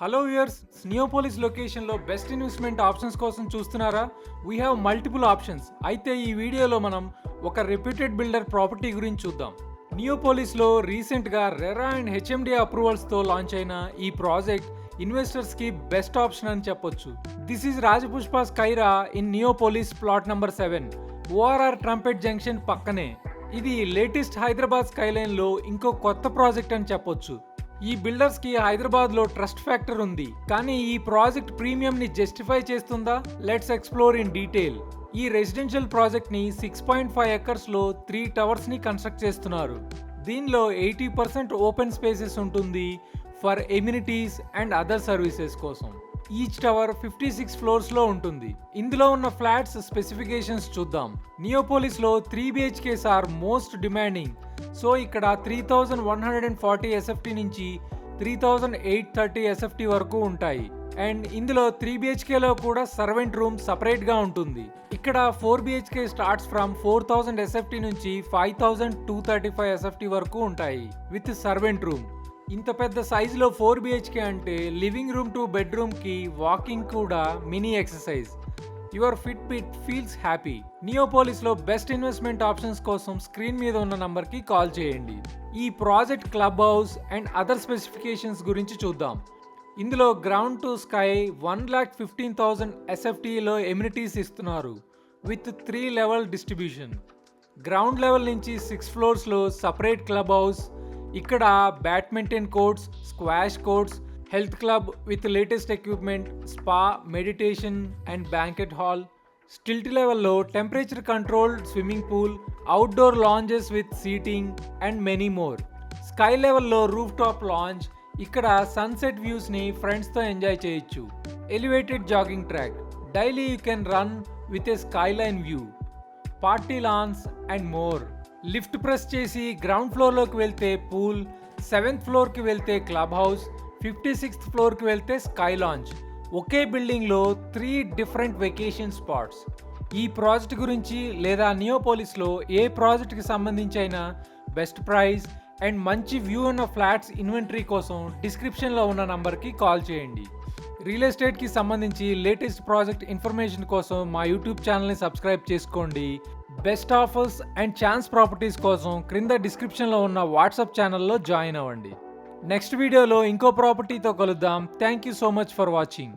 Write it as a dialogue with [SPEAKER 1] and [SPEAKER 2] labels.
[SPEAKER 1] Hello viewers, Neopolis లొకేషన్లో best investment options కోసం చూస్తున్నారా? We have multiple options. అయితే ఈ వీడియోలో మనం ఒక రెప్యూటెడ్ బిల్డర్ ప్రాపర్టీ గురించి చూద్దాం. నియోపోలిస్లో రీసెంట్గా రెరా అండ్ హెచ్ఎండి అప్రూవల్స్తో లాంచ్ అయిన ఈ ప్రాజెక్ట్ ఇన్వెస్టర్స్కి బెస్ట్ ఆప్షన్ అని చెప్పొచ్చు. This is Rajapushpa Skyra in Neopolis plot number 7, ORR trumpet junction పక్కనే. ఇది లేటెస్ట్ హైదరాబాద్ స్కైలైన్లో ఇంకో కొత్త ప్రాజెక్ట్ అని చెప్పొచ్చు. ఈ బిల్డర్స్ కి హైదరాబాద్ లో ట్రస్ట్ ఫ్యాక్టర్ ఉంది, కానీ ఈ ప్రాజెక్ట్ ప్రీమియం ని జస్టిఫై చేస్తుందా? Let's explore in detail. ఈ రెసిడెన్షియల్ ప్రాజెక్ట్ ని 6.5 ఎకర్స్ లో 3 టవర్స్ ని కన్స్ట్రక్ట్ చేస్తున్నారు. దీనిలో 80% ఓపెన్ స్పేసెస్ ఉంటుంది for amenities and other services కోసం. ఈచ్ టవర్ 56 ఫ్లోర్స్ లో ఉంటుంది. ఇందులో ఉన్న ఫ్లాట్స్ స్పెసిఫికేషన్స్ చూద్దాం. నియోపోలిస్ లో 3 BHKs are most demanding. So ఇక్కడ 3140 SFT నుంచి 3830 SFT వరకు ఉంటాయి. అండ్ ఇందులో 3 BHK లో కూడా సర్వెంట్ రూమ్ సపరేట్ గా ఉంటుంది. ఇక్కడ 4 BHK స్టార్ట్స్ ఫ్రమ్ 4000 SFT నుంచి 5235 SFT వరకు ఉంటాయి విత్ సర్వెంట్ రూమ్. ఇంత పెద్ద సైజులో 4 BHK అంటే లివింగ్ రూమ్ టు బెడ్రూమ్ కి వాకింగ్ కూడా mini exercise. Your fit bit feels happy. Neopolis లో బెస్ట్ ఇన్వెస్ట్మెంట్ ఆప్షన్స్ కోసం స్క్రీన్ మీద ఉన్న నంబర్ కి కాల్ చేయండి. ఈ project club house and other specifications గురించి చూద్దాం. ఇందులో గ్రౌండ్ టు స్కై 1,15,000 SFT లో ఎమ్యూనిటీస్ ఇస్తున్నారు with 3 level distribution. Ground level నుంచి 6 ఫ్లోర్స్ లో సపరేట్ క్లబ్ హౌస్. ఇక్కడ badminton courts, squash courts, health club with latest equipment, spa, meditation and banquet hall. Stilt లెవెల్లో temperature controlled swimming pool, outdoor lounges with seating and many more. Sky లెవెల్లో roof top lounge. ఇక్కడ sunset వ్యూస్ని ఫ్రెండ్స్తో enjoy చేయొచ్చు. Elevated jogging track. Daily you can run with a skyline view. Party lawns and more. Lift press చేసి ground ఫ్లోర్లోకి వెళ్తే pool, 7th ఫ్లోర్కి వెళ్తే క్లబ్ హౌస్, 56th ఫ్లోర్కి వెళ్తే స్కై లాంచ్. ఒకే బిల్డింగ్లో 3 డిఫరెంట్ వెకేషన్ స్పాట్స్. ఈ ప్రాజెక్ట్ గురించి లేదా నియోపోలిస్లో ఏ ప్రాజెక్ట్కి సంబంధించి అయినా బెస్ట్ ప్రైస్ అండ్ మంచి వ్యూ ఉన్న ఫ్లాట్స్ ఇన్వెంటరీ కోసం డిస్క్రిప్షన్లో ఉన్న నంబర్కి కాల్ చేయండి. రియల్ ఎస్టేట్కి సంబంధించి లేటెస్ట్ ప్రాజెక్ట్ ఇన్ఫర్మేషన్ కోసం మా యూట్యూబ్ ఛానల్ని సబ్స్క్రైబ్ చేసుకోండి. Best offers and chance properties కోసం క్రింద డిస్క్రిప్షన్లో ఉన్న వాట్సాప్ ఛానల్లో జాయిన్ అవ్వండి. నెక్స్ట్ వీడియోలో ఇంకో ప్రాపర్టీతో కలుద్దాం. Thank you so much for watching.